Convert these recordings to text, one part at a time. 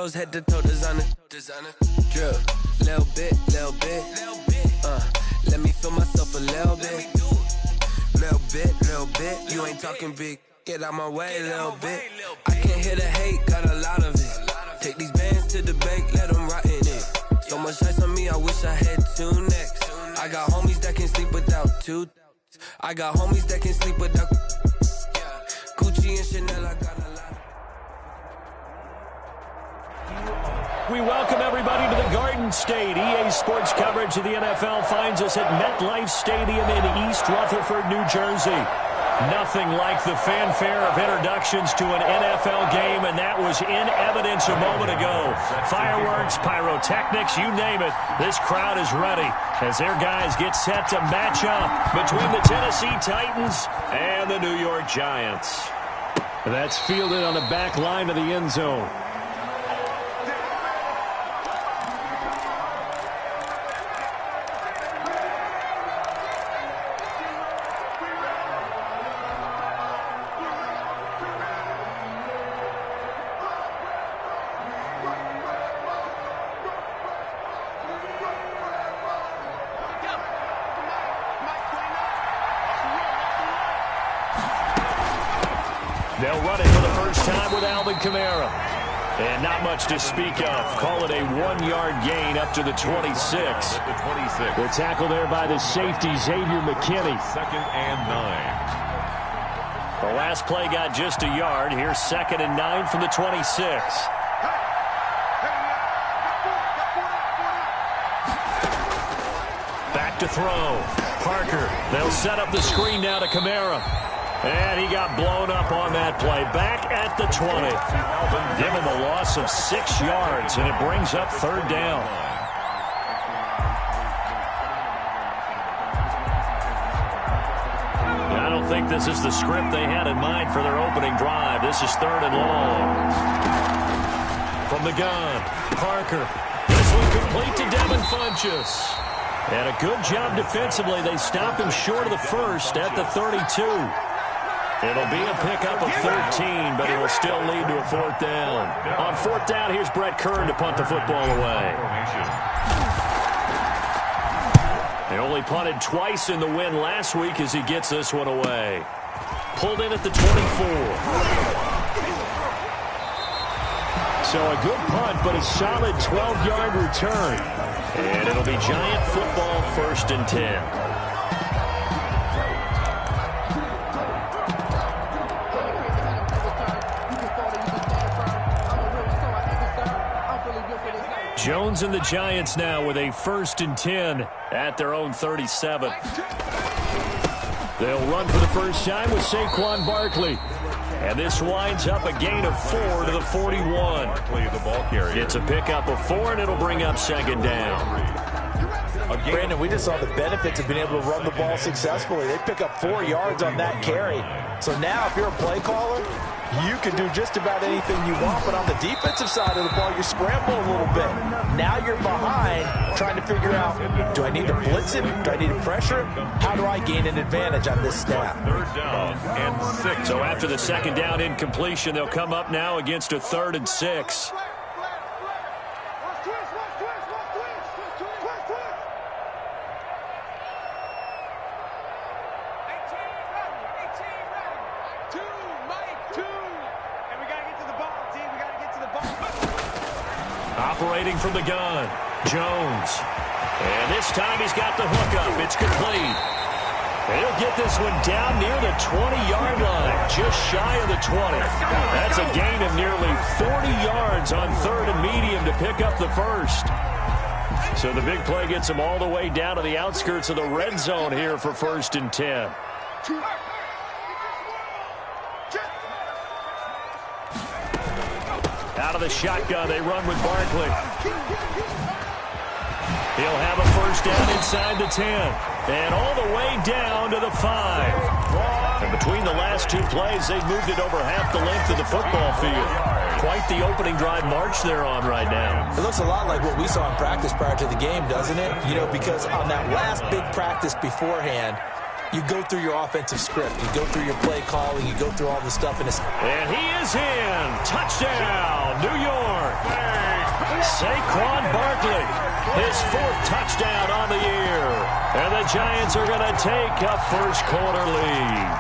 toes, head to toe, designer. Drip, little bit. Let me feel myself a little bit. Little bit. You ain't talking big. Get out my way, little bit. I can't hear the hate, got a lot of it. Take these bands to the bank, let them rot in it. So much ice on me, I wish I had two necks. I got homies that can sleep without two. I got homies that can sleep without Gucci and Chanel, I got a lot. We welcome everybody to the Garden State. EA Sports coverage of the NFL finds us at MetLife Stadium in East Rutherford, New Jersey. Nothing like the fanfare of introductions to an NFL game, and that was in evidence a moment ago. Fireworks, pyrotechnics, you name it. This crowd is ready as their guys get set to match up between the Tennessee Titans and the New York Giants. That's fielded on the back line of the end zone. They'll run it for the first time with Alvin Kamara. And not much to speak of. Call it a 1-yard gain up to the 26. The tackle there by the safety, Xavier McKinney. 2nd and 9. The last play got just a yard. Here's 2nd and 9 from the 26. Back to throw. Parker. They'll set up the screen now to Kamara. And he got blown up on that play. Back at the 20. Give him a loss of 6 yards, and it brings up 3rd down. I don't think this is the script they had in mind for their opening drive. This is 3rd and long. From the gun, Parker. This one complete to Devin Funchess. And a good job defensively. They stop him short of the first at the 32. It'll be a pickup of 13, but it will still lead to a 4th down. On 4th down, here's Brett Kern to punt the football away. They only punted twice in the win last week as he gets this one away. Pulled in at the 24. So a good punt, but a solid 12-yard return. And it'll be Giant football, 1st and 10. Jones and the Giants now with a 1st and 10 at their own 37. They'll run for the first time with Saquon Barkley. And this winds up a gain of 4 to the 41. It's a pickup of 4, and it'll bring up 2nd down. Brandon, we just saw the benefits of being able to run the ball successfully. They pick up 4 yards on that carry. So now if you're a play caller, you can do just about anything you want, but on the defensive side of the ball, you're scrambling a little bit. Now you're behind, trying to figure out, do I need to blitz him? Do I need to pressure him? How do I gain an advantage on this snap? 3rd down and 6. So after the 2nd down incompletion, they'll come up now against a 3rd and 6. Operating from the gun, Jones. And this time he's got the hook up. It's complete. And he'll get this one down near the 20-yard line, just shy of the 20. That's a gain of nearly 40 yards on 3rd and medium to pick up the first. So the big play gets him all the way down to the outskirts of the red zone here for 1st and 10. Out of the shotgun, they run with Barkley. He'll have a first down inside the 10. And all the way down to the 5. And between the last 2 plays, they've moved it over half the length of the football field. Quite the opening drive march they're on right now. It looks a lot like what we saw in practice prior to the game, doesn't it? You know, because on that last big practice beforehand, you go through your offensive script. You go through your play calling. You go through all the stuff. And he is in. Touchdown, New York. Saquon Barkley, his 4th touchdown on the year. And the Giants are going to take a first-quarter lead.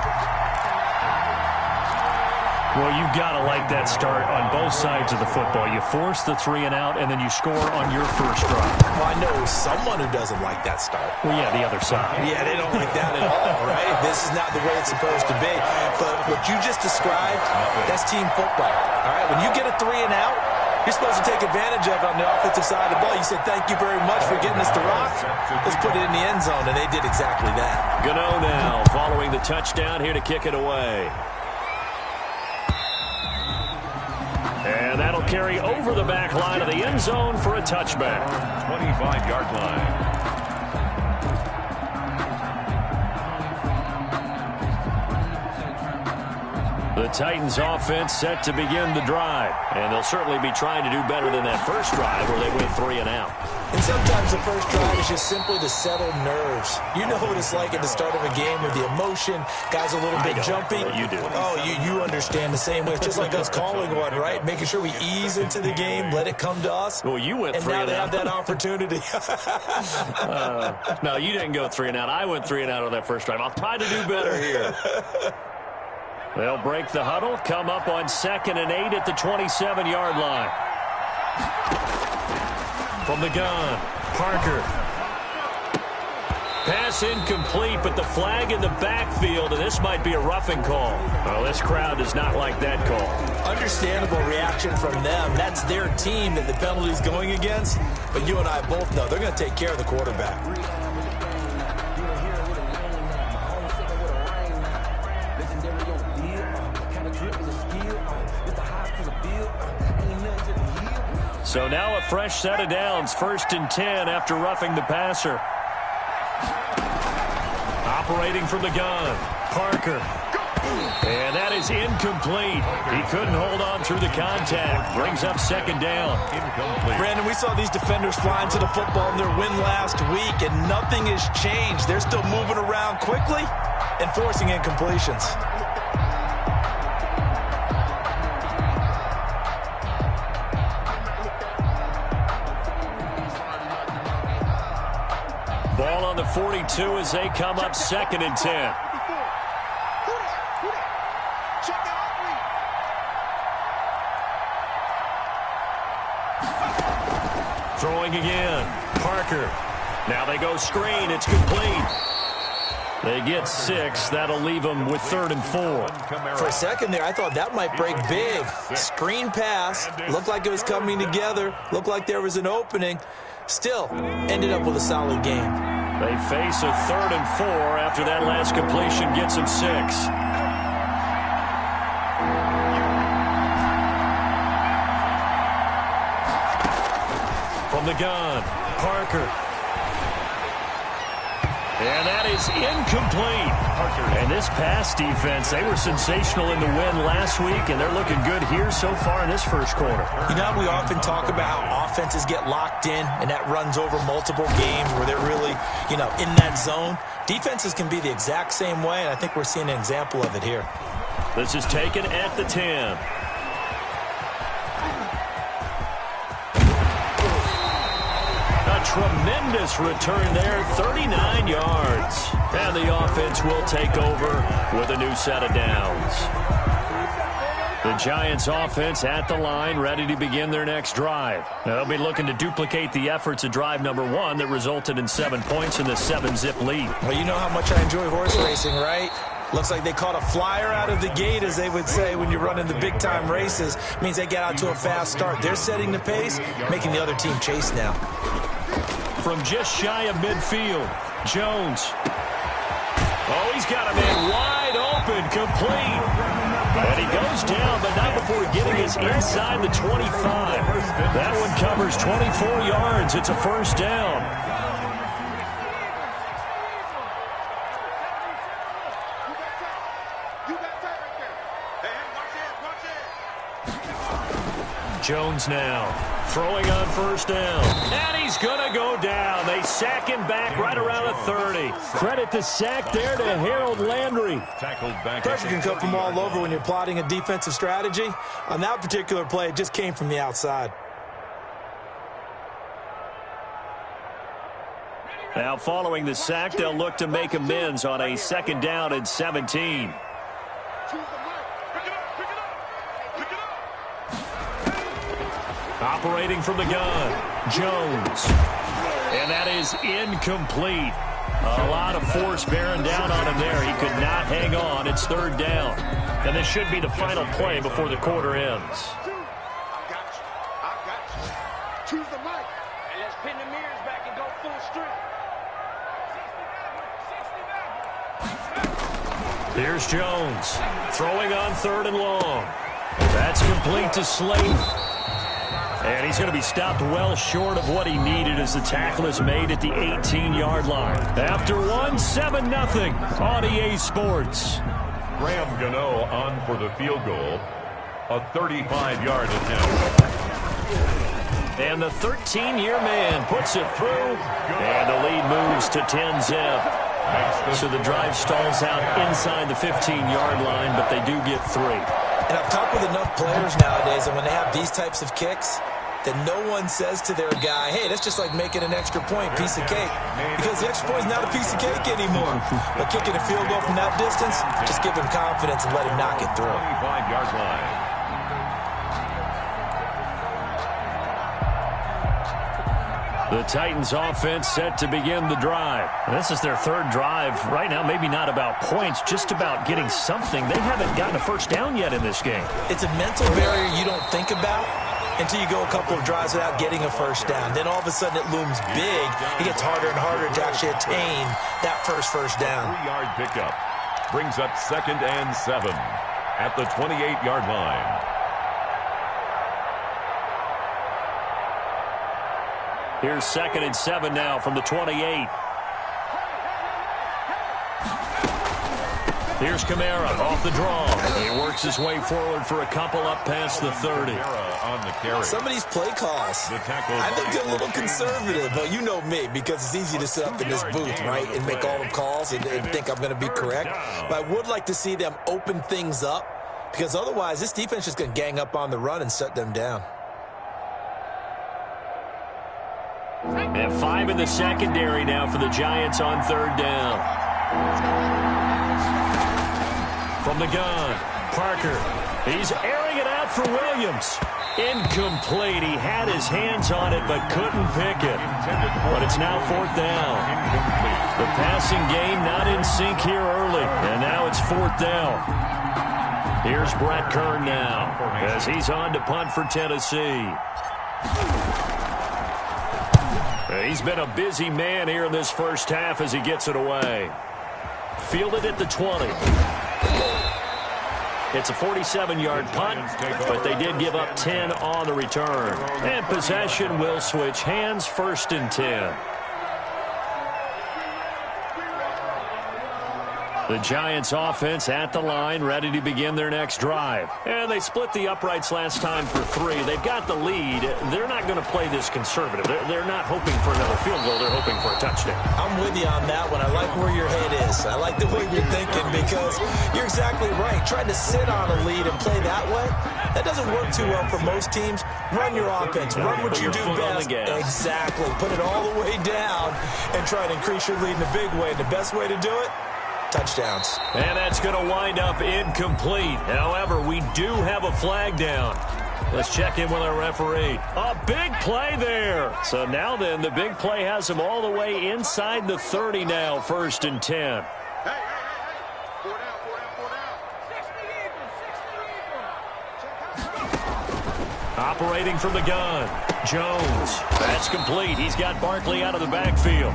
Well, you've got to like that start on both sides of the football. You force the 3 and out, and then you score on your first drive. Well, I know someone who doesn't like that start. Well, yeah, the other side. Yeah, they don't like that at all, right? This is not the way it's supposed to be. But what you just described, that's team football, all right? When you get a 3 and out, you're supposed to take advantage of it on the offensive side of the ball. You said, thank you very much for getting us the rock. Let's put it in the end zone, and they did exactly that. Gano now following the touchdown here to kick it away. And that'll carry over the back line of the end zone for a touchback. 25-yard line. The Titans offense set to begin the drive. And they'll certainly be trying to do better than that first drive where they went 3 and out. And sometimes the first drive is just simply to settle nerves. You know what it's like at the start of a game with the emotion. Guys a little bit jumpy. You do. Oh, you understand the same way. It's just like us calling one, right? Making sure we ease into the game, let it come to us. Well, you went 3 and out. And now they have that opportunity. No, you didn't go 3 and out. I went 3 and out on that first drive. I'll try to do better here. They'll break the huddle, come up on 2nd and 8 at the 27-yard line. From the gun, Parker. Pass incomplete, but the flag in the backfield, and this might be a roughing call. Well, this crowd does not like that call. Understandable reaction from them. That's their team that the penalty's going against. But you and I both know they're going to take care of the quarterback. So now a fresh set of downs, 1st and 10 after roughing the passer. Operating from the gun, Parker. And that is incomplete. He couldn't hold on through the contact. Brings up 2nd down. Incomplete. Brandon, we saw these defenders flying to the football in their win last week, and nothing has changed. They're still moving around quickly and forcing incompletions. Ball on the 42 as they come up 2nd and 10. Throwing again. Parker. Now they go screen. It's complete. They get 6. That'll leave them with 3rd and 4. For a second there, I thought that might break big. Screen pass. Looked like it was coming together. Looked like there was an opening. Still, ended up with a solid game. They face a 3rd and 4 after that last completion gets them 6. From the gun, Parker. And that is incomplete. And this pass defense, they were sensational in the win last week, and they're looking good here so far in this first quarter. You know, we often talk about how offenses get locked in, and that runs over multiple games where they're really, in that zone. Defenses can be the exact same way, and I think we're seeing an example of it here. This is taken at the 10. Tremendous return there, 39 yards. And the offense will take over with a new set of downs. The Giants offense at the line, ready to begin their next drive. They'll be looking to duplicate the efforts of drive number 1 that resulted in 7 points in the 7-zip lead. Well, you know how much I enjoy horse racing, right? Looks like they caught a flyer out of the gate, as they would say when you're running the big-time races. Means they get out to a fast start. They're setting the pace, making the other team chase now. From just shy of midfield, Jones. Oh, he's got a man wide open, complete. And he goes down, but not before getting us inside the 25. That one covers 24 yards. It's a first down. Jones now, throwing on first down. And he's going to go down. They sack him back right around the 30. Credit to sack there to Harold Landry. Pressure can come from all over when you're plotting a defensive strategy. On that particular play, it just came from the outside. Now following the sack, they'll look to make amends on a 2nd down and 17. Operating from the gun, Jones. And that is incomplete. A lot of force bearing down on him there. He could not hang on. It's 3rd down. And this should be the final play before the quarter ends. Choose the mic. And let's pin the mirrors back and go full strength. Here's Jones, throwing on 3rd and long. That's complete to Slayton. And he's going to be stopped well short of what he needed as the tackle is made at the 18-yard line. After 7-0 on EA Sports. Graham Gano on for the field goal. A 35-yard attempt. And the 13-year man puts it through. And the lead moves to 10-zip. So the drive stalls out inside the 15-yard line, but they do get 3. And I've talked with enough players nowadays, and when they have these types of kicks, that no one says to their guy, hey, that's just like making an extra point, piece of cake. Because the extra point is not a piece of cake anymore. But kicking a field goal from that distance, just give him confidence and let him knock it through. 25-yard line. The Titans offense set to begin the drive. This is their 3rd drive right now. Maybe not about points, just about getting something. They haven't gotten a first down yet in this game. It's a mental barrier you don't think about until you go a couple of drives without getting a first down. Then all of a sudden it looms big. It gets harder and harder to actually attain that first down. 3-yard pickup brings up 2nd and 7 at the 28-yard line. Here's 2nd and 7 now from the 28. Here's Kamara off the draw. He works his way forward for a couple up past the 30. On the carry. Some of these play calls, I think they're a little conservative. But you know me, because it's easy to sit up in this booth, right, and make all the calls and think I'm going to be correct. But I would like to see them open things up, because otherwise this defense is just going to gang up on the run and shut them down. And 5 in the secondary now for the Giants on 3rd down. From the gun, Parker. He's airing it out for Williams. Incomplete. He had his hands on it but couldn't pick it. But it's now 4th down. The passing game not in sync here early. And now it's 4th down. Here's Brett Kern now as he's on to punt for Tennessee. He's been a busy man here in this first half as he gets it away. Fielded at the 20. It's a 47-yard punt, but they did give up 10 on the return. And possession will switch hands, 1st and 10. The Giants offense at the line, ready to begin their next drive. And they split the uprights last time for 3. They've got the lead. They're not going to play this conservative. They're not hoping for another field goal. They're hoping for a touchdown. I'm with you on that one. I like where your head is. I like the way you're thinking, because you're exactly right. Trying to sit on a lead and play that way, that doesn't work too well for most teams. Run your offense. Run what you do best. Exactly. Put it all the way down and try to increase your lead in a big way. And the best way to do it, touchdowns. And that's going to wind up incomplete. However, we do have a flag down. Let's check in with our referee. A big play there. So now then, the big play has him all the way inside the 30 now, 1st and 10. Hey. 4 down. Operating from the gun, Jones. That's complete. He's got Barkley out of the backfield.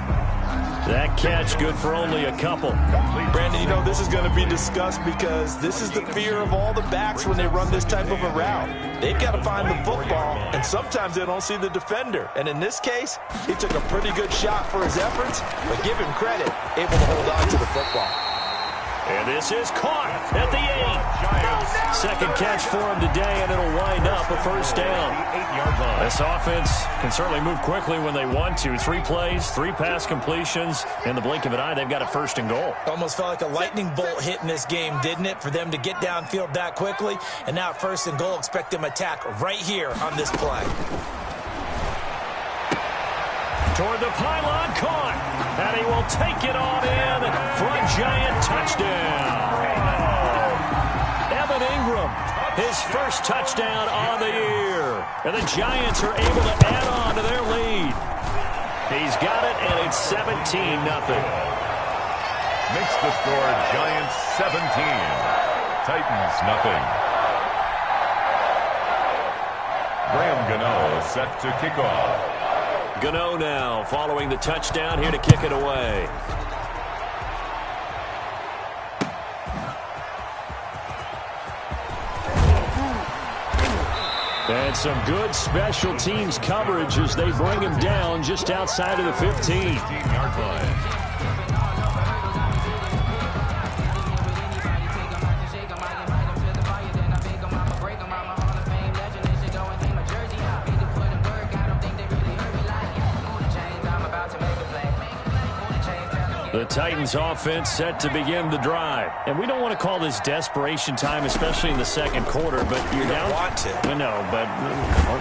That catch good for only a couple. Brandon, you know this is going to be discussed, because this is the fear of all the backs when they run this type of a route. They've got to find the football, and sometimes they don't see the defender. And in this case, he took a pretty good shot for his efforts, but give him credit, able to hold on to the football. And this is caught at the 8. Second catch for him today, and it'll wind up a first down. This offense can certainly move quickly when they want to. 3 plays, 3 pass completions. In the blink of an eye, they've got a first and goal. Almost felt like a lightning bolt hit in this game, didn't it? For them to get downfield that quickly. And now first and goal, expect them to attack right here on this play. Toward the pylon, caught. And he will take it on in for a Giant touchdown. Evan Ingram, his first touchdown on the year. And the Giants are able to add on to their lead. He's got it, and it's 17-0. Makes the score Giants 17. Titans nothing. Graham Gano set to kick off. Gano now following the touchdown here to kick it away. And some good special teams coverage as they bring him down just outside of the 15-yard line. The Titans offense set to begin the drive. And we don't want to call this desperation time, especially in the second quarter, but you're down. You want to. No, but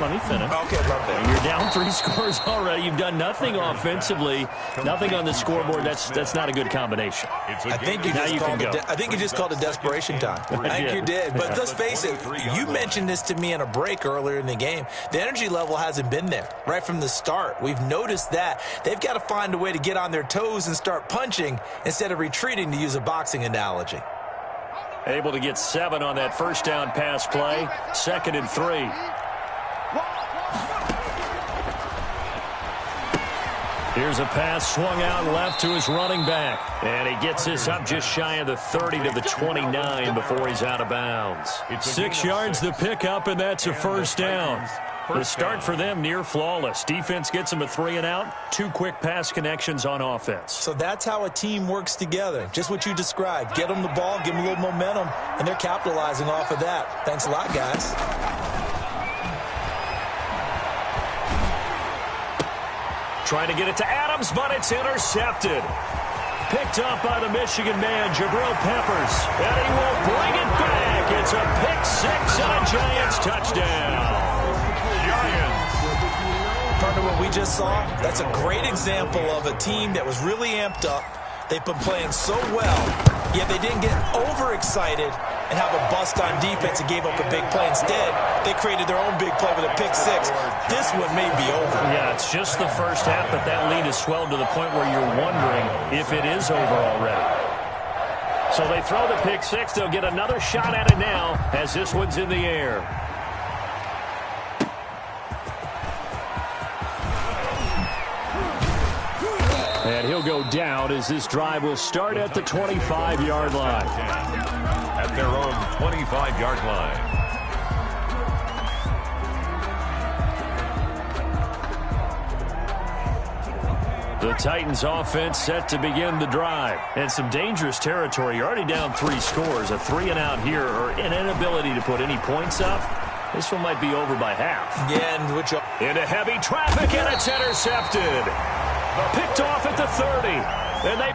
let me finish. Okay, love that. You're down 3 scores already. You've done nothing offensively, nothing on the scoreboard. That's not a good combination. I think you just called it desperation time. I think you did. But let's face it, you mentioned this to me in a break earlier in the game. The energy level hasn't been there right from the start. We've noticed that. They've got to find a way to get on their toes and start punching instead of retreating, to use a boxing analogy. Able to get 7 on that first down pass play. 2nd and 3. Here's a pass swung out left to his running back. And he gets this up just shy of the 30 to the 29 before he's out of bounds. 6 yards the pickup, and that's a first down. The start for them near flawless. Defense gets them a 3 and out. 2 quick pass connections on offense. So that's how a team works together. Just what you described. Get them the ball, give them a little momentum, and they're capitalizing off of that. Thanks a lot, guys. Trying to get it to Adams, but it's intercepted. Picked up by the Michigan man, Jabril Peppers. And he will bring it back. It's a pick 6 and a Giants touchdown. Partner, what we just saw, that's a great example of a team that was really amped up. They've been playing so well, yet they didn't get overexcited and have a bust on defense and gave up a big play. Instead, they created their own big play with a pick 6. This one may be over. Yeah, it's just the first half, but that lead has swelled to the point where you're wondering if it is over already. So they throw the pick 6. They'll get another shot at it now as this one's in the air. And he'll go down as this drive will start at the 25-yard line. At their own 25-yard line. The Titans offense set to begin the drive. And some dangerous territory. You're already down 3 scores. A 3 and out here, or an inability to put any points up. This one might be over by half. Yeah, and into heavy traffic, and it's intercepted. Picked off at the 30. And they...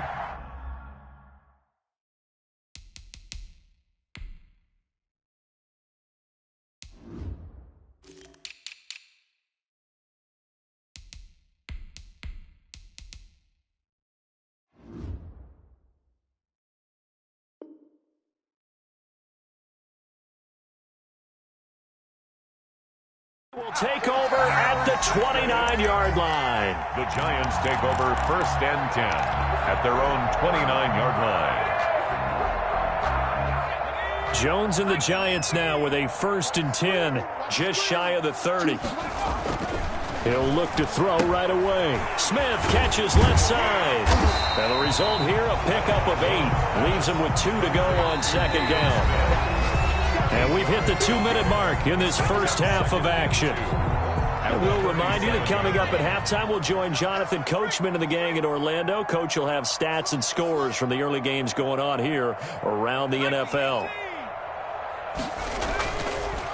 will take over at the 29-yard line. The Giants take over 1st and 10 at their own 29-yard line. Jones and the Giants now with a 1st and 10, just shy of the 30. He'll look to throw right away. Smith catches left side. And the result here, a pickup of 8. Leaves him with 2 to go on 2nd down. And we've hit the 2-minute mark in this first half of action. And we'll remind you that coming up at halftime, we'll join Jonathan Coachman and the gang in Orlando. Coach will have stats and scores from the early games going on here around the NFL.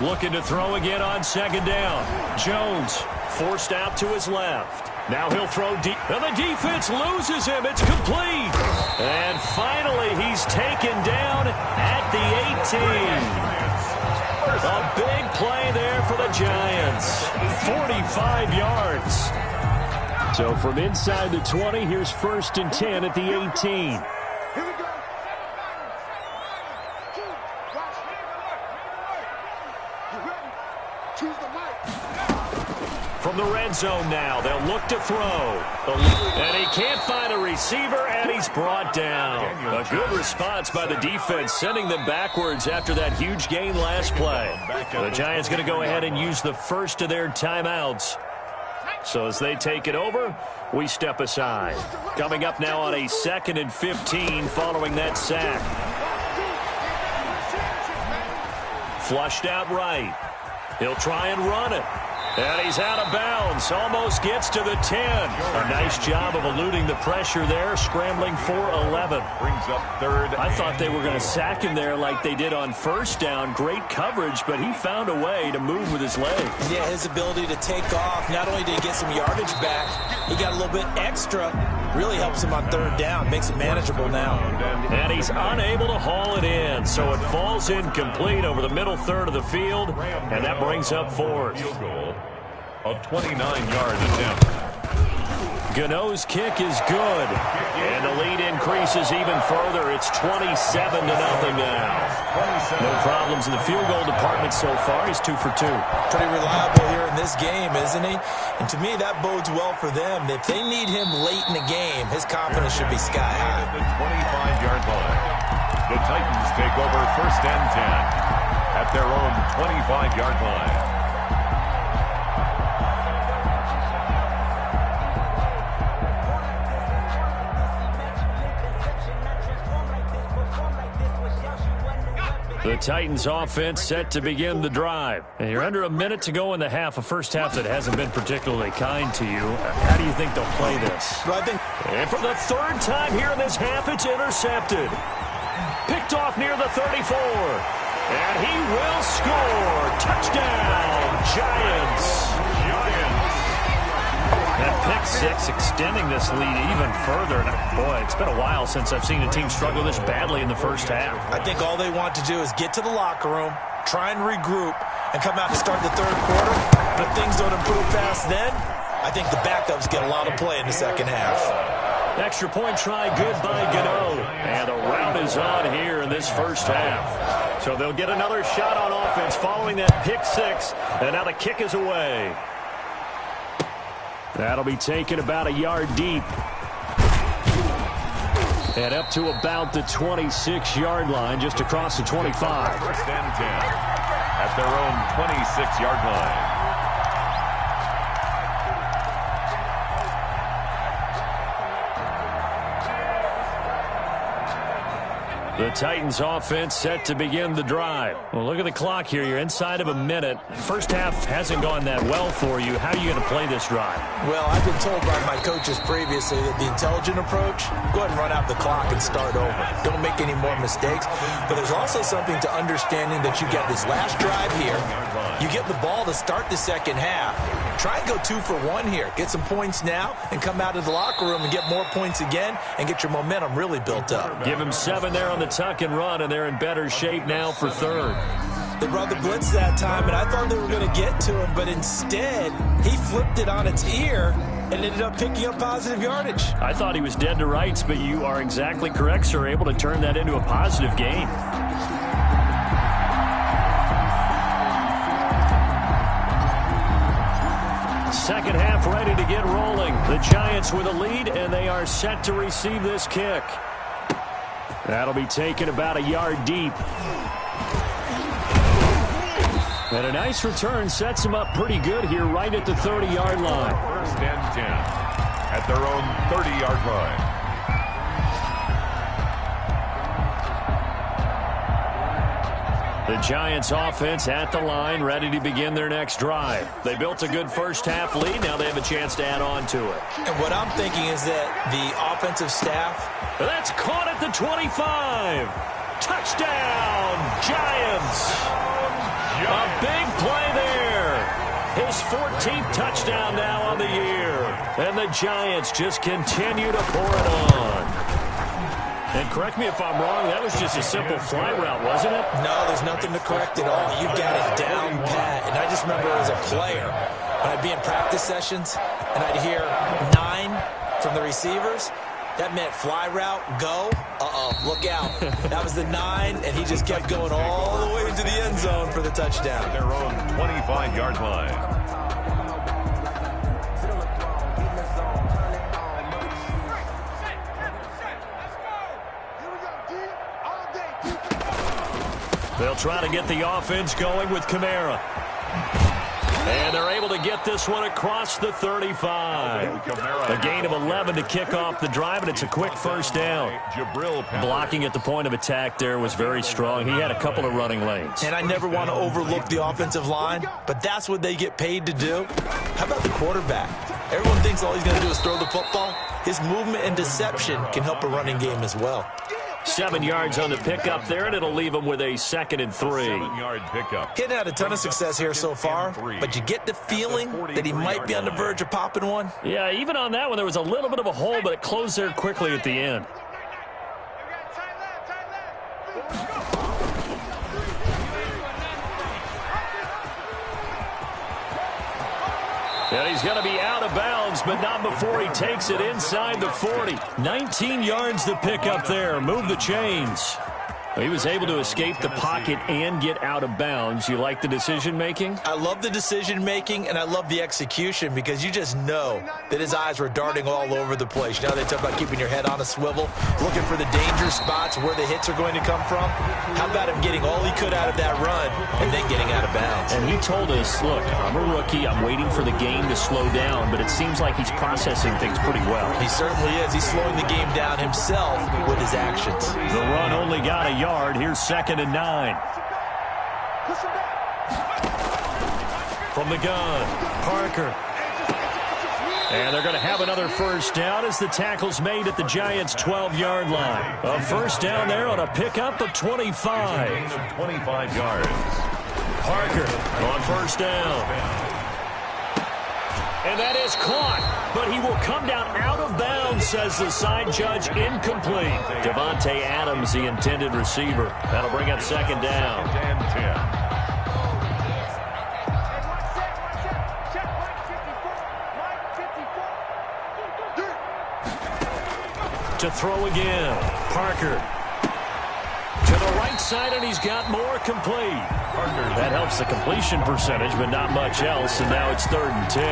Looking to throw again on second down. Jones forced out to his left. Now he'll throw deep, and the defense loses him. It's complete. And finally, he's taken down at the 18. A big play there for the Giants. 45 yards. So from inside the 20, here's 1st and 10 at the 18. Here we go. You ready? Choose the mic. From the red zone now, they'll look to throw. And he can't find a receiver, and he's brought down. A good response by the defense, sending them backwards after that huge gain last play. The Giants going to go ahead and use the first of their timeouts. So as they take it over, we step aside. Coming up now on a 2nd and 15 following that sack. Flushed out right. He'll try and run it. And he's out of bounds. Almost gets to the 10. A nice job of eluding the pressure there, scrambling for 11. Brings up 3rd. I thought they were going to sack him there like they did on 1st down. Great coverage, but he found a way to move with his legs. Yeah, his ability to take off. Not only did he get some yardage back, he got a little bit extra. Really helps him on 3rd down. Makes it manageable now. And he's unable to haul it in, so it falls incomplete over the middle third of the field, and that brings up 4th. Field goal, a 29-yard attempt. Gano's kick is good, and the lead increases even further. It's 27-0 now. No problems in the field goal department so far. He's 2 for 2. Pretty reliable here in this game, isn't he? And to me, that bodes well for them. If they need him late in the game, his confidence should be sky high. At the 25-yard line, the Titans take over 1st and 10 at their own 25-yard line. The Titans offense set to begin the drive. And you're under a minute to go in the half, a first half that hasn't been particularly kind to you. How do you think they'll play this? Well, I think And for the 3rd time here in this half, it's intercepted. Picked off near the 34. And he will score. Touchdown, Giants. That pick 6 extending this lead even further. And boy, it's been a while since I've seen a team struggle this badly in the first half. I think all they want to do is get to the locker room, try and regroup, and come out to start the 3rd quarter. But if things don't improve fast then, I think the backups get a lot of play in the 2nd half. Extra point try good by Gano. And the rout is on here in this first half. So they'll get another shot on offense following that pick 6. And now the kick is away. That'll be taken about a yard deep. And up to about the 26-yard line, just across the 25. 1st and 10 at their own 26-yard line. The Titans offense set to begin the drive. Well, look at the clock here. You're inside of a minute. First half hasn't gone that well for you. How are you going to play this drive? Well, I've been told by my coaches previously that the intelligent approach, go ahead and run out the clock and start over. Don't make any more mistakes. But there's also something to understanding that you get this last drive here. You get the ball to start the 2nd half. Try and go 2 for 1 here. Get some points now and come out of the locker room and get more points again and get your momentum really built up. Give him 7 there on the tuck and run, and they're in better shape now for 3rd. They brought the blitz that time, and I thought they were going to get to him, but instead, he flipped it on its ear and ended up picking up positive yardage. I thought he was dead to rights, but you are exactly correct, sir. Able to turn that into a positive gain. Second half ready to get rolling. The Giants with a lead, and they are set to receive this kick. That'll be taken about a yard deep. And a nice return sets them up pretty good here right at the 30-yard line. 1st and 10 at their own 30-yard line. The Giants offense at the line, ready to begin their next drive. They built a good first half lead. Now they have a chance to add on to it. And what I'm thinking is that the offensive staff. That's caught at the 25. Touchdown, Giants. A big play there. His 14th touchdown now on the year. And the Giants just continue to pour it on. And correct me if I'm wrong, that was just a simple fly route, wasn't it? No, there's nothing to correct at all. You've got it down pat. And I just remember as a player, when I'd be in practice sessions, and I'd hear 9 from the receivers, that meant fly route, go. Look out. That was the 9, and he just kept going all the way into the end zone for the touchdown. Their own 25-yard line. They'll try to get the offense going with Kamara. And they're able to get this one across the 35. A gain of 11 to kick off the drive, and it's a quick first down. Blocking at the point of attack there was very strong. He had a couple of running lanes. And I never want to overlook the offensive line, but that's what they get paid to do. How about the quarterback? Everyone thinks all he's going to do is throw the football. His movement and deception can help a running game as well. 7 yards on the pickup there, and it'll leave him with a 2nd and 3. 7-yard pickup. He hadn't had a ton of success here so far, but you get the feeling that he might be on the verge of popping one. Yeah, even on that one, there was a little bit of a hole, but it closed there quickly at the end. And he's going to be out of bounds, but not before he takes it inside the 40. 19 yards to pick up there. Move the chains. He was able to escape the pocket and get out of bounds. You like the decision-making? I love the decision-making, and I love the execution because you just know that his eyes were darting all over the place. You know, they talk about keeping your head on a swivel, looking for the danger spots where the hits are going to come from. How about him getting all he could out of that run and then getting out of bounds? And he told us, look, I'm a rookie. I'm waiting for the game to slow down, but it seems like he's processing things pretty well. He certainly is. He's slowing the game down himself with his actions. The run only got a yard. Here's 2nd and 9. From the gun, Parker. And they're going to have another first down as the tackle's made at the Giants' 12-yard line. A first down there on a pickup of 25. 25 yards. Parker on first down. And that is caught, but he will come down out of bounds, says the side judge, incomplete. Devontae Adams, the intended receiver. That'll bring up 2nd down. To throw again, Parker. To the right side, and he's got more complete. That helps the completion percentage, but not much else, and now it's 3rd and 10.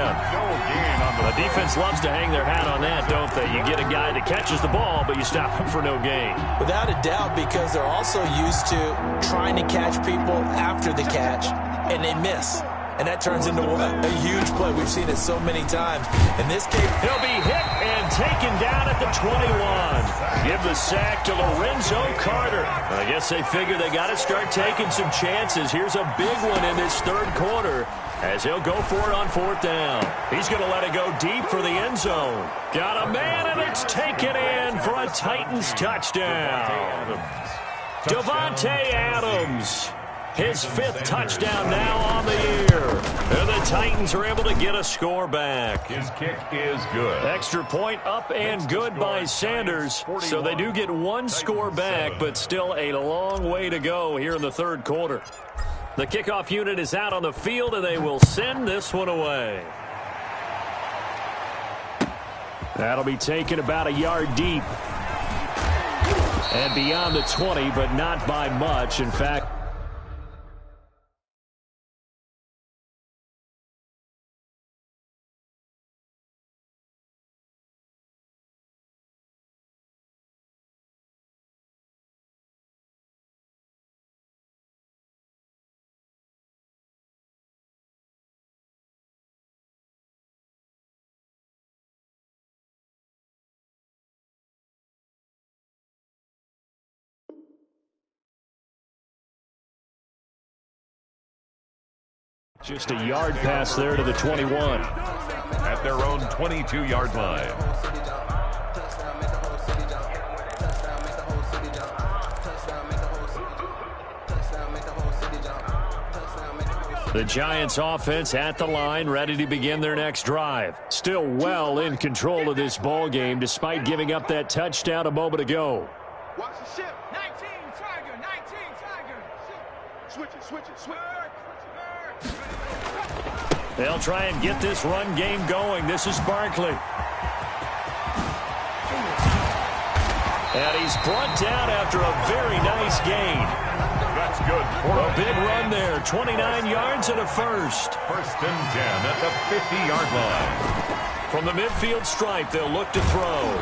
The defense loves to hang their hat on that, don't they? You get a guy that catches the ball, but you stop him for no gain. Without a doubt, because they're also used to trying to catch people after the catch, and they miss. And that turns into what? A huge play. We've seen it so many times. In this case, he'll be hit and taken down at the 21. Give the sack to Lorenzo Carter. I guess they figure they got to start taking some chances. Here's a big one in this 3rd quarter as he'll go for it on 4th down. He's going to let it go deep for the end zone. Got a man, and it's taken in for a Titans touchdown. Devontae Adams. His 5th touchdown now on the year. And the Titans are able to get a score back. His kick is good. Extra point up and good by Sanders. So they do get 1 score back, but still a long way to go here in the 3rd quarter. The kickoff unit is out on the field, and they will send this one away. That'll be taken about a yard deep. And beyond the 20, but not by much. In fact, Just a yard pass there to the 21. At their own 22-yard line. The Giants offense at the line, ready to begin their next drive. Still well in control of this ball game, despite giving up that touchdown a moment ago. Watch the ship. 19, Tiger. 19, Tiger. Switch it, switch it, switch it. They'll try and get this run game going. This is Barkley. And he's brought down after a very nice gain. That's good. A big run there. 29 yards and a first. First and 10 at the 50-yard line. From the midfield stripe, they'll look to throw.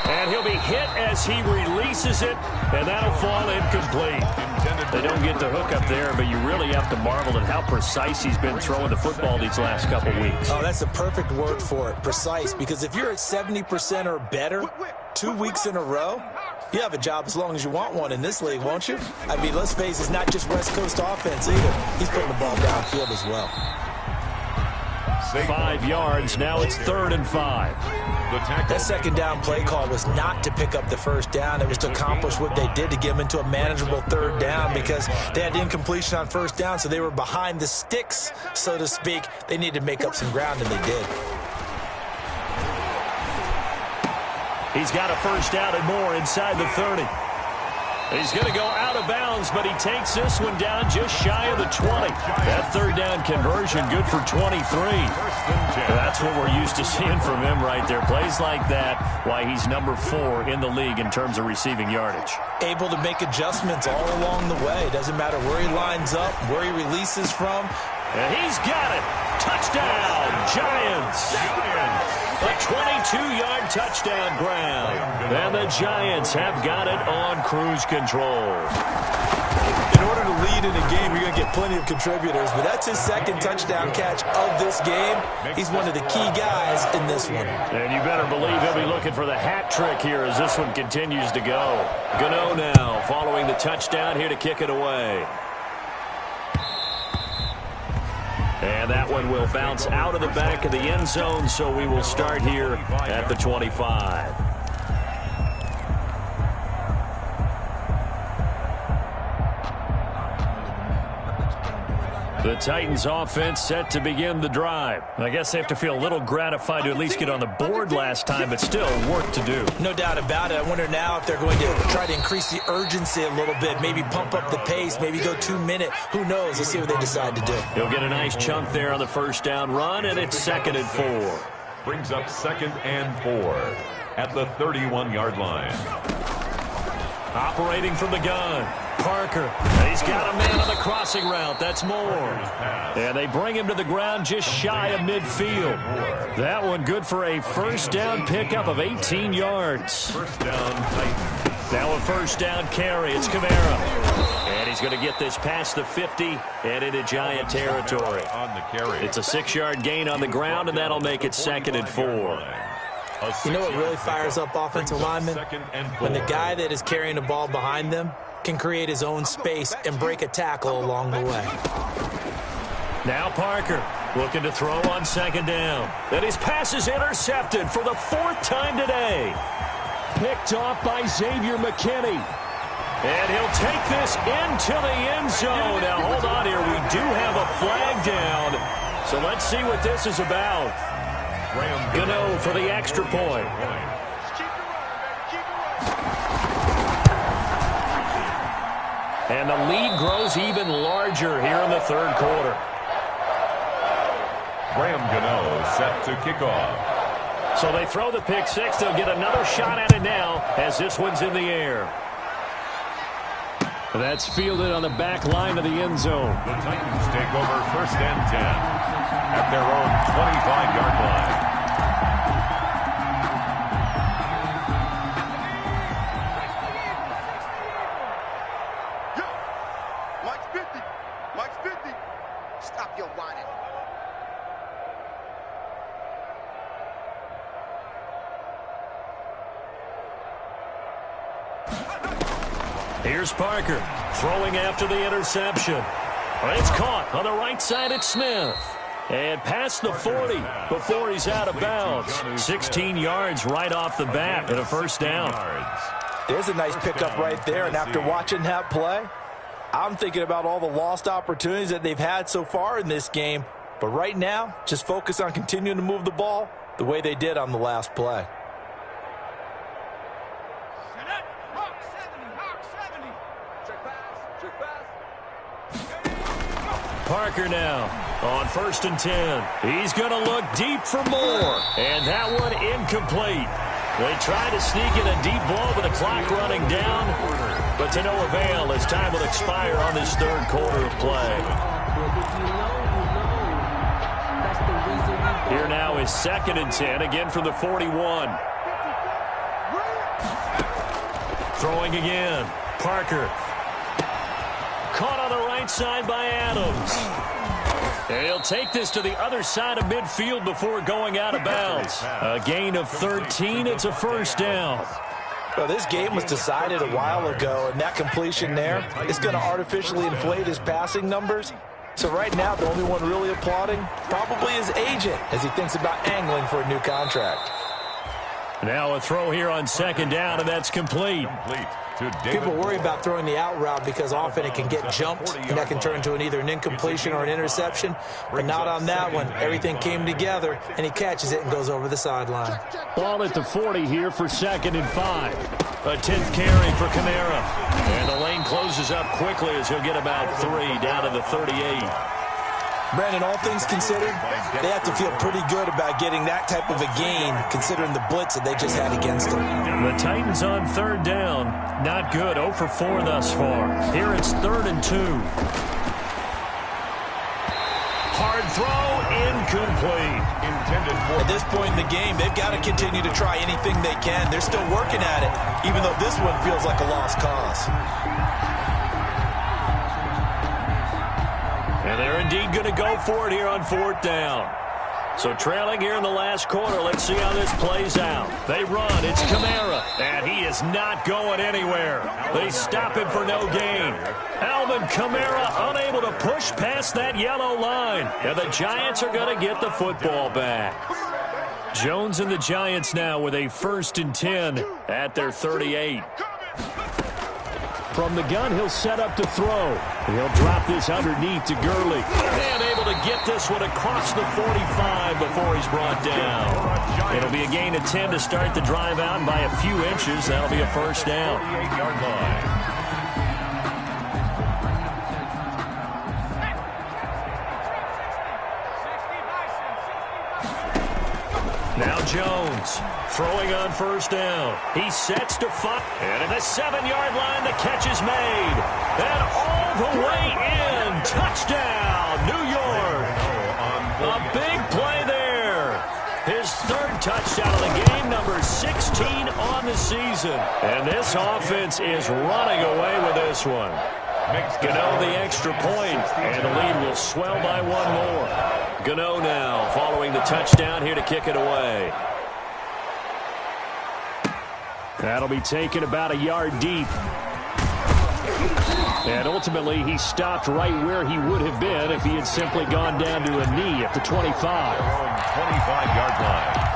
And he'll be hit as he releases it, and that'll fall incomplete. They don't get the hook up there, but you really have to marvel at how precise he's been throwing the football these last couple weeks. Oh, that's a perfect word for it, precise, because if you're at 70% or better 2 weeks in a row, you have a job as long as you want one in this league, won't you? I mean, let's face it, it's not just West Coast offense either. He's putting the ball downfield as well. 5 yards, now it's 3rd and 5. That second down play call was not to pick up the first down. It was to accomplish what they did to get them into a manageable 3rd down because they had incompletion on first down, so they were behind the sticks, so to speak. They needed to make up some ground, and they did. He's got a first down and more inside the 30. He's going to go out of bounds, but he takes this one down just shy of the 20. That 3rd down conversion good for 23. That's what we're used to seeing from him right there. Plays like that, why he's number 4 in the league in terms of receiving yardage. Able to make adjustments all along the way. Doesn't matter where he lines up, where he releases from. And he's got it. Touchdown, Giants. A 22-yard touchdown grab. And the Giants have got it on cruise control. In order to lead in a game, you're going to get plenty of contributors, but that's his 2nd touchdown catch of this game. He's one of the key guys in this one. And you better believe he'll be looking for the hat trick here as this one continues to go. Gano now following the touchdown here to kick it away. And that one will bounce out of the back of the end zone, so we will start here at the 25. The Titans offense set to begin the drive. I guess they have to feel a little gratified to at least get on the board last time, but still work to do. No doubt about it. I wonder now if they're going to try to increase the urgency a little bit, maybe pump up the pace, maybe go 2 minute. Who knows? Let's see what they decide to do. He'll get a nice chunk there on the first down run, and it's 2nd and 4. Brings up 2nd and 4 at the 31-yard line. Operating from the gun, Parker. He's got a man on the crossing route. That's Moore. And they bring him to the ground just shy of midfield. That one good for a first down pickup of 18 yards. First down, Titans. Now a first down carry. It's Kamara. And he's going to get this past the 50 and into Giant territory. On the carry. It's a 6-yard gain on the ground, and that'll make it 2nd and 4. You know what really fires up offensive linemen? When the guy that is carrying the ball behind them can create his own space and break a tackle along the way. Now Parker looking to throw on 2nd down. And his pass is intercepted for the 4th time today. Picked off by Xavier McKinney. And he'll take this into the end zone. Now hold on here. We do have a flag down. So let's see what this is about. Gano for the extra point. And the lead grows even larger here in the 3rd quarter. Graham Gano set to kick off. So they throw the pick 6. They'll get another shot at it now as this one's in the air. That's fielded on the back line of the end zone. The Titans take over 1st and 10 at their own 25-yard line. Mike's 50. Stop your whining. Here's Parker throwing after the interception. It's caught on the right side at Smith. And past the 40 before he's out of bounds. 16 yards right off the bat and a first down. There's a nice pickup right there, and after watching that play, I'm thinking about all the lost opportunities that they've had so far in this game. But right now, just focus on continuing to move the ball the way they did on the last play. Parker now on 1st and 10. He's going to look deep for more. And that one incomplete. They try to sneak in a deep ball with the clock running down, but to no avail as time will expire on this third quarter of play. Here now is 2nd and 10, again from the 41. Throwing again. Parker. Caught on the right side by Adams. And he'll take this to the other side of midfield before going out of bounds. A gain of 13. It's a first down. Well, this game was decided a while ago, and that completion there is going to artificially inflate his passing numbers. So right now, the only one really applauding probably his agent as he thinks about angling for a new contract. Now a throw here on 2nd down, and that's complete. People worry about throwing the out route because often it can get jumped, and that can turn into either an incompletion or an interception. But not on that one. Everything came together, and he catches it and goes over the sideline. Ball at the 40 here for 2nd and 5. A 10th carry for Kamara. And the lane closes up quickly as he'll get about 3 down to the 38. Brandon, all things considered, they have to feel pretty good about getting that type of a gain, considering the blitz that they just had against them. The Titans on 3rd down. Not good. 0 for 4 thus far. Here it's 3rd and 2. Hard throw, incomplete. At this point in the game, they've got to continue to try anything they can. They're still working at it, even though this one feels like a lost cause. And they're indeed going to go for it here on 4th down. So trailing here in the last quarter, let's see how this plays out. They run, it's Kamara, and he is not going anywhere. They stop him for no gain. Alvin Kamara unable to push past that yellow line. And the Giants are going to get the football back. Jones and the Giants now with a 1st and 10 at their 38. From the gun, he'll set up to throw. He'll drop this underneath to Gurley. And able to get this one across the 45 before he's brought down. It'll be a gain of 10 to start the drive out by a few inches. That'll be a first down. 48-yard line. Now Jones throwing on 1st down. He sets to fire. And at the 7-yard line, the catch is made. And all the way in. Touchdown, New York. A big play there. His 3rd touchdown of the game, number 16 on the season. And this offense is running away with this one. Gano the extra point, and the lead will swell by 1 more. Gano now following the touchdown here to kick it away. That'll be taken about a yard deep. And ultimately, he stopped right where he would have been if he had simply gone down to a knee at the 25. 25-yard line.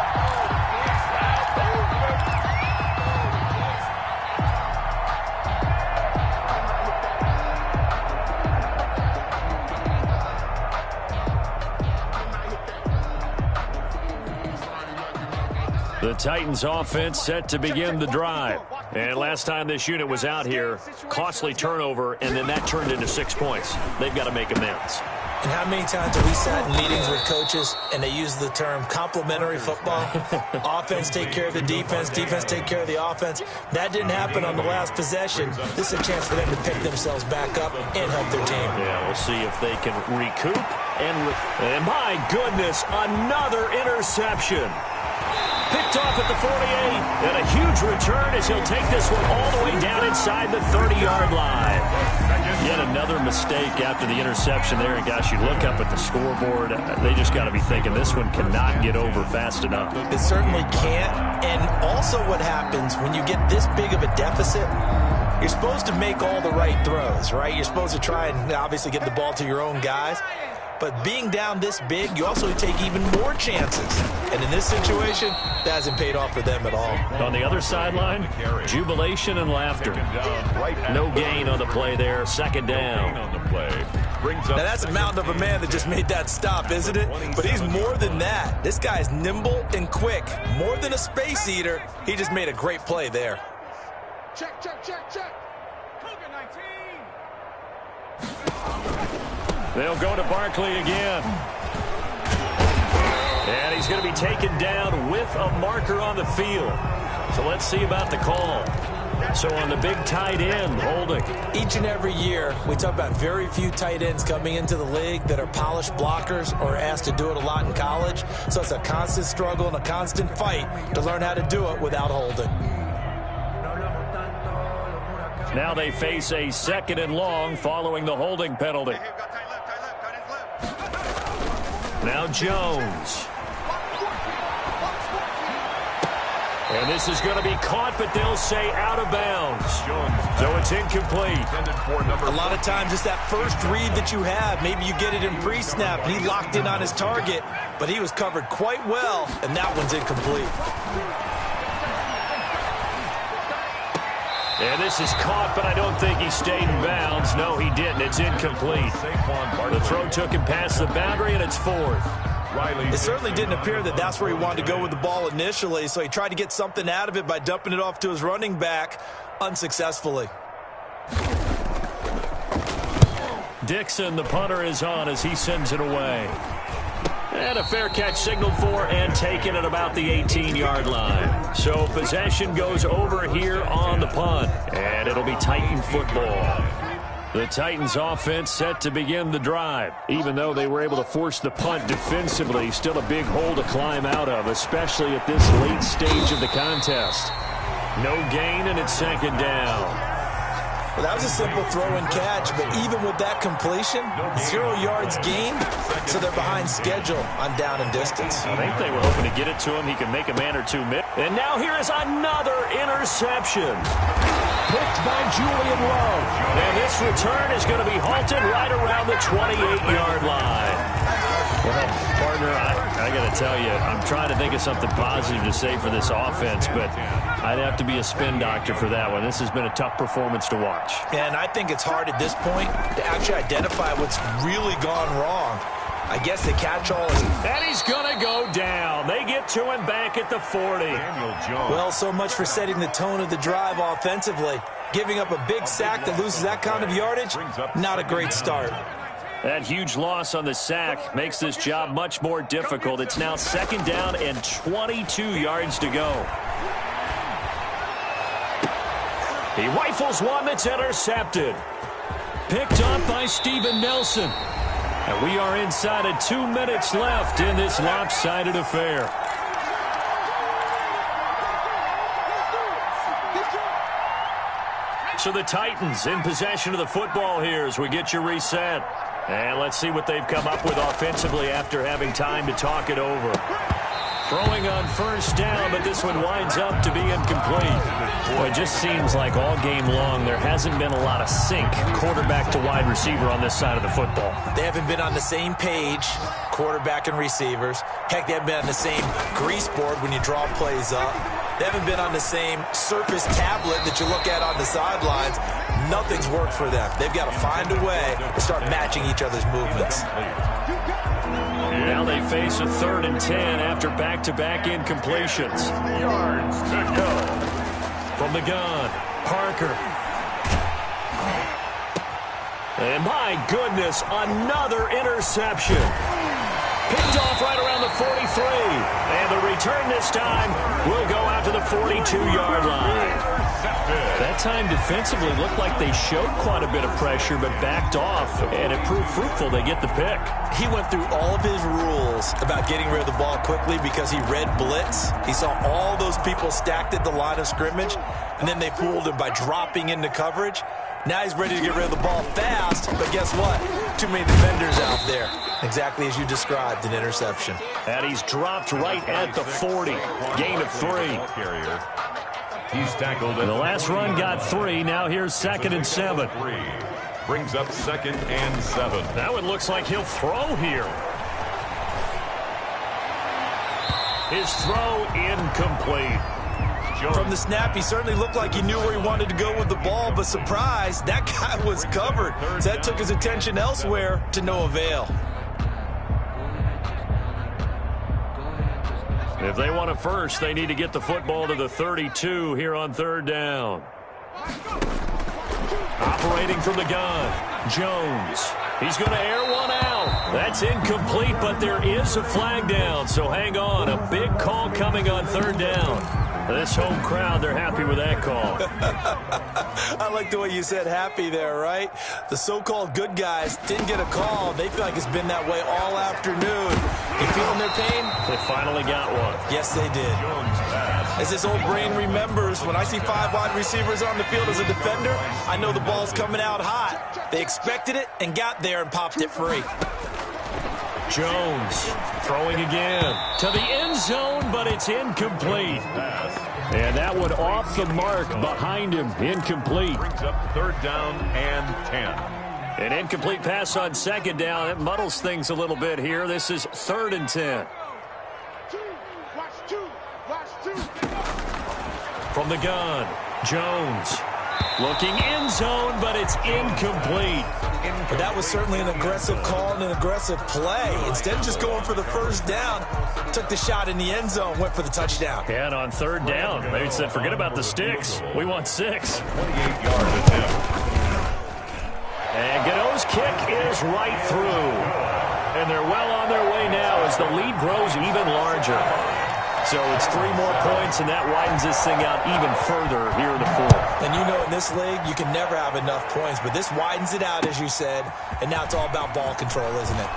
The Titans offense set to begin the drive. And last time this unit was out here, costly turnover, and then that turned into 6 points. They've got to make amends. And how many times have we sat in meetings with coaches and they use the term complementary football? Offense take care of the defense, defense take care of the offense. That didn't happen on the last possession. This is a chance for them to pick themselves back up and help their team. Yeah, we'll see if they can recoup. And my goodness, another interception. Picked off at the 48, and a huge return as he'll take this one all the way down inside the 30-yard line. Yet another mistake after the interception there, and gosh, you look up at the scoreboard, they just got to be thinking this one cannot get over fast enough. It certainly can't, and also what happens when you get this big of a deficit, you're supposed to make all the right throws, right? You're supposed to try and obviously get the ball to your own guys. But being down this big, you also take even more chances. And in this situation, that hasn't paid off for them at all. On the other sideline, jubilation and laughter. No gain on the play there. Second down. Now that's a mountain of a man that just made that stop, isn't it? But he's more than that. This guy's nimble and quick. More than a space eater, he just made a great play there. Check, check, check, check. Cougar 19. They'll go to Barkley again. And he's going to be taken down with a marker on the field. So let's see about the call. So on the big tight end, holding. Each and every year, we talk about very few tight ends coming into the league that are polished blockers or asked to do it a lot in college. So it's a constant struggle and a constant fight to learn how to do it without holding. Now they face a 2nd and long following the holding penalty. Now Jones. And this is going to be caught, but they'll say out of bounds. So it's incomplete. A lot of times it's that first read that you have. Maybe you get it in pre-snap, and he locked in on his target, but he was covered quite well, and that one's incomplete. And this is caught, but I don't think he stayed in bounds. No, he didn't. It's incomplete. The throw took him past the boundary, and it's 4th. It certainly didn't appear that that's where he wanted to go with the ball initially, so he tried to get something out of it by dumping it off to his running back unsuccessfully. Dixon, the punter, is on as he sends it away. And a fair catch signaled for and taken at about the 18-yard line. So possession goes over here on the punt, and it'll be Titan football. The Titans offense set to begin the drive. Even though they were able to force the punt defensively, still a big hole to climb out of, especially at this late stage of the contest. No gain, and it's 2nd down. Well, that was a simple throw and catch, but even with that completion, 0 yards gained, so they're behind schedule on down and distance. I think they were hoping to get it to him. He can make a man or two miss. And now here is another interception. Picked by Julian Love. And this return is going to be halted right around the 28-yard line. Well, partner, I got to tell you, I'm trying to think of something positive to say for this offense, but I'd have to be a spin doctor for that one. This has been a tough performance to watch. And I think it's hard at this point to actually identify what's really gone wrong. I guess the catch-all is... And he's going to go down. They get to him back at the 40. Well, so much for setting the tone of the drive offensively. Giving up a big sack that loses that kind of yardage, not a great start. That huge loss on the sack makes this job much more difficult. It's now 2nd down and 22 yards to go. He rifles one that's intercepted. Picked up by Steven Nelson. And we are inside of 2 minutes left in this lopsided affair. So the Titans in possession of the football here as we get you reset. And let's see what they've come up with offensively after having time to talk it over. Throwing on 1st down, but this one winds up to be incomplete. Boy, it just seems like all game long there hasn't been a lot of sync quarterback to wide receiver on this side of the football. They haven't been on the same page, quarterback and receivers. Heck, they haven't been on the same grease board when you draw plays up. They haven't been on the same Surface tablet that you look at on the sidelines. Nothing's worked for them. They've got to find a way to start matching each other's movements. Now they face a 3rd and 10 after back-to-back incompletions. Yards to go. From the gun, Parker. And my goodness, another interception. Picked off right around the 43. And the return this time will go out to the 42-yard line. That time defensively looked like they showed quite a bit of pressure but backed off, and it proved fruitful. They get the pick. He went through all of his rules about getting rid of the ball quickly because he read blitz. He saw all those people stacked at the line of scrimmage, and then they fooled him by dropping into coverage. Now he's ready to get rid of the ball fast, but guess what? Too many defenders out there. Exactly as you described, an interception. And he's dropped right at the 40. Gain of 3. He's tackled. The last run got 3. Now here's 2nd and 7. Brings up 2nd and 7. That one looks like he'll throw here. His throw incomplete. From the snap, he certainly looked like he knew where he wanted to go with the ball, but surprise, that guy was covered. So that took his attention elsewhere to no avail. If they want a first, they need to get the football to the 32 here on 3rd down. Operating from the gun, Jones. He's going to air one out. That's incomplete, but there is a flag down, so hang on. A big call coming on 3rd down. This home crowd, they're happy with that call. I like the way you said happy there, right? The so-called good guys didn't get a call. They feel like it's been that way all afternoon. You feeling their pain? They finally got one. Yes, they did. As this old brain remembers, when I see 5 wide receivers on the field as a defender, I know the ball's coming out hot. They expected it and got there and popped it free. Jones throwing again to the end zone, but it's incomplete. And that one off the mark behind him, incomplete. Brings up 3rd down and 10. An incomplete pass on 2nd down. It muddles things a little bit here. This is 3rd and 10. From the gun, Jones looking end zone, but it's incomplete. But that was certainly an aggressive call and an aggressive play. Instead of just going for the 1st down, took the shot in the end zone, went for the touchdown. And on 3rd down, they said, forget about the sticks. We want 6. 28-yard attempt. And Gano's kick is right through. And they're well on their way now as the lead grows even larger. So it's 3 more points, and that widens this thing out even further here in the 4th. And you know, in this league, you can never have enough points, but this widens it out, as you said, and now it's all about ball control, isn't it?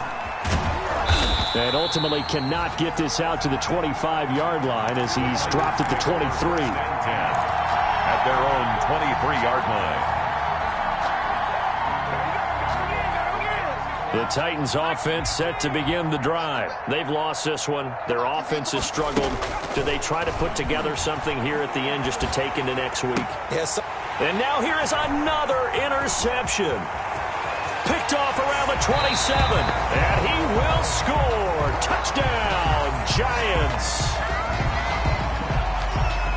And ultimately cannot get this out to the 25-yard line as he's dropped at the 23. At their own 23-yard line. The Titans offense set to begin the drive. They've lost this one. Their offense has struggled. Do they try to put together something here at the end just to take into next week? Yes. And now here is another interception. Picked off around the 27. And he will score. Touchdown, Giants.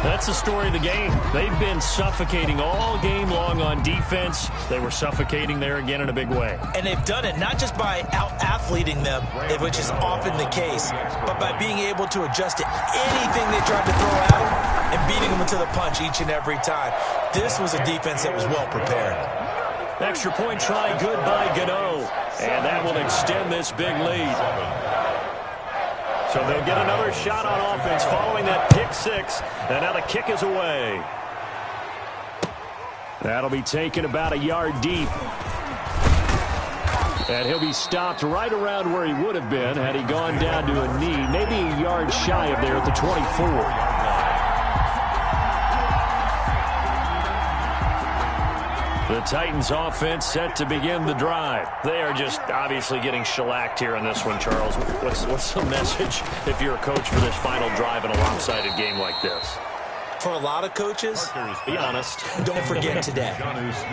That's the story of the game. They've been suffocating all game long on defense. They were suffocating there again in a big way. And they've done it not just by out-athleting them, which is often the case, but by being able to adjust to anything they tried to throw at them and beating them to the punch each and every time. This was a defense that was well prepared. Extra point try good by Gano. And that will extend this big lead. So they'll get another shot on offense following that pick 6. And now the kick is away. That'll be taken about a yard deep. And he'll be stopped right around where he would have been had he gone down to a knee. Maybe a yard shy of there at the 24. The Titans offense set to begin the drive. They are just obviously getting shellacked here in this one, Charles. What's the message if you're a coach for this final drive in a lopsided game like this? For a lot of coaches, be honest. Don't forget today.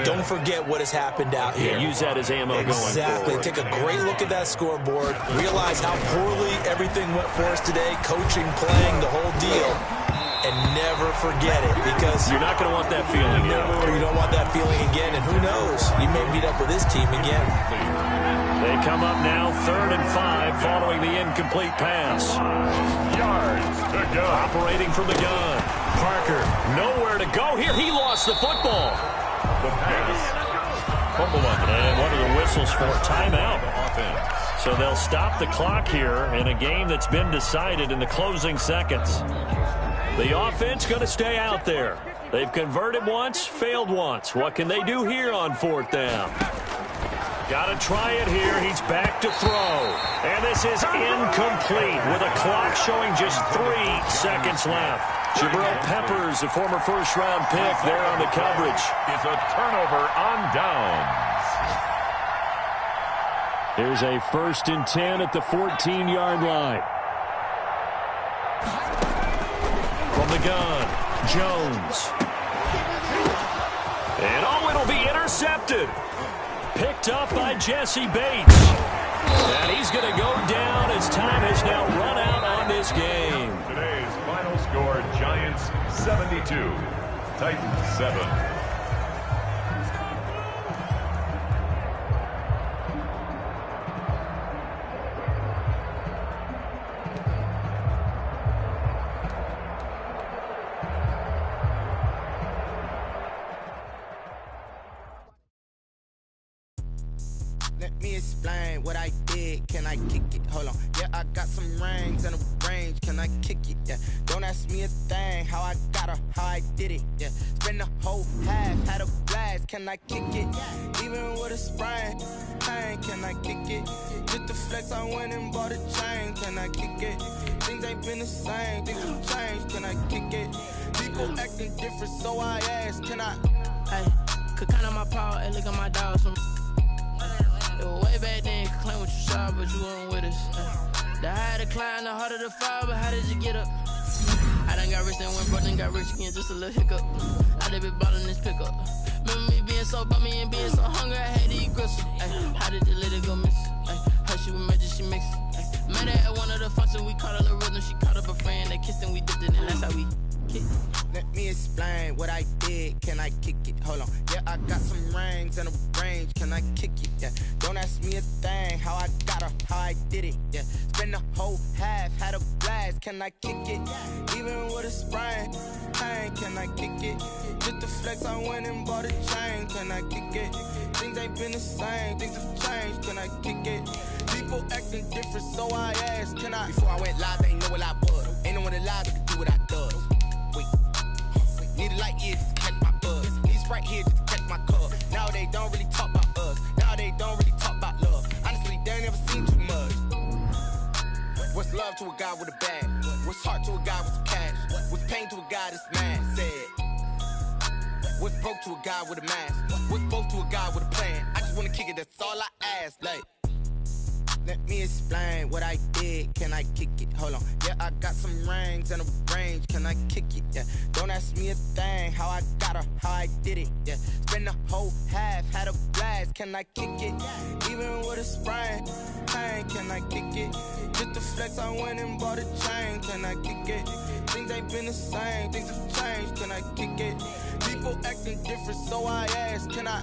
Don't forget what has happened out here. Yeah, use that as ammo going forward. Exactly. Take a great look at that scoreboard. Realize how poorly everything went for us today. Coaching, playing, the whole deal. And never forget it, because you're not going to want that feeling again. No, you don't want that feeling again, and who knows? You may meet up with this team again. They come up now 3rd and 5 following the incomplete pass. Yards to go. Operating from the gun. Parker, nowhere to go here. He lost the football. The pass. Fumble on. And what are the whistles for? Timeout. So they'll stop the clock here in a game that's been decided in the closing seconds. The offense going to stay out there. They've converted once, failed once. What can they do here on 4th down? Got to try it here. He's back to throw. And this is incomplete with a clock showing just 3 seconds left. Jabril Peppers, a former first-round pick, there on the coverage. It's a turnover on downs. Here's a 1st and 10 at the 14-yard line. From the gun, Jones. And it'll be intercepted. Picked up by Jesse Bates. And he's going to go down as time has now run out on this game. Today's final score, Giants 72, Titans 7. Let me explain what I did. Can I kick it? Hold on. Yeah, I got some rings and a range. Can I kick it? Yeah. Don't ask me a thing. How I got her, how I did it. Yeah. Spend the whole half, had a blast. Can I kick it? Even with a sprain. Pain, can I kick it? Just the flex, I went and bought a chain. Can I kick it? Things ain't been the same. Things have changed. Can I kick it? People acting different, so I asked. Can I? Hey, could count on my power and look at my dogs from. Way back then, you could claim what you saw, but you weren't with us. The higher the climb, the harder the fall, but how did you get up? I done got rich, then went broke, then got rich again, just a little hiccup. I done been ballin' this pickup. Remember me being so bummy and being so hungry, I had to eat gristle. How did the lady go miss? How she was magic, she mixed. Met her at one of the functions, we caught her the rhythm, she caught up a friend, they kissed and we dipped it, and that's how we kicked. Let me explain what I did. Can I kick it? Hold on. Yeah, I got some rings and a range. Can I kick it? Yeah. Don't ask me a thing. How I got her, how I did it. Yeah. Spend the whole half, had a blast. Can I kick it? Even with a sprain. Pain, can I kick it? Just the flex, I went and bought a chain. Can I kick it? Things ain't been the same. Things have changed. Can I kick it? People acting different, so I asked. Can I? Before I went live, they ain't know what I was. Ain't no one alive that could do what I does. Need a light here just to catch my buzz. Need Sprite here just to catch my cup. Now they don't really talk about us. Now they don't really talk about love. Honestly, they ain't never seen too much. What's love to a guy with a bag? What's heart to a guy with some cash? What's pain to a guy that's mad? Said. What's broke to a guy with a mask? What's both to a guy with a plan? I just wanna kick it, that's all I ask. Like, let me explain what I did. Can I kick it? Hold on. Yeah, I got some rings and a range. Can I kick it? Yeah. Don't ask me a thing. How I got her, how I did it. Yeah. Spend the whole half, had a blast. Can I kick it? Even with a sprain. Pain, can I kick it? Just the flex, I went and bought a chain. Can I kick it? Things ain't been the same. Things have changed. Can I kick it? People acting different, so I asked. Can I?